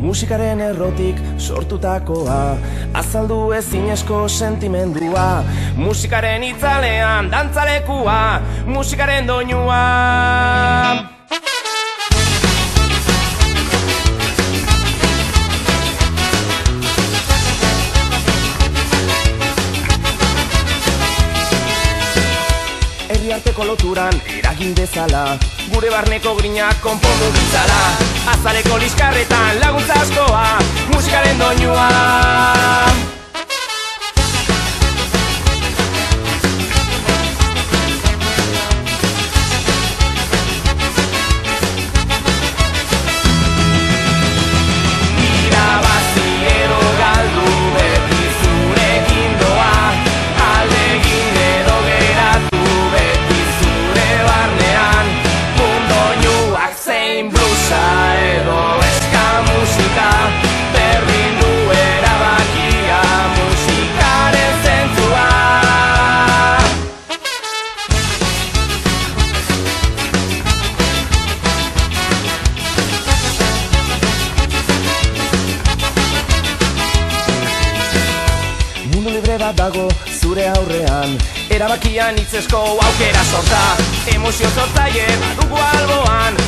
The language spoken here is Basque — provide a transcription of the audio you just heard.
musikaren errotik sortutakoa, azaldu ezinezko sentimendua, musikaren itzalean dantzalekua, musikaren doinua. Herriarteko loturan eragin dezala, gure barneko grinak konpondu ditzala, azaleko liskarretan laguntza askoa, musikaren doinua. Irabazi edo galdu beti zurekin doa, ahalegin edo geratu beti zure barnean, mundoinuak zein blusa edo eska musika, berdin du erabakia musikaren zentzua. Mundu libre bat dago zure aurrean, erabakian hitzesko aukera sorta, emozio sortzaile badugu alboan,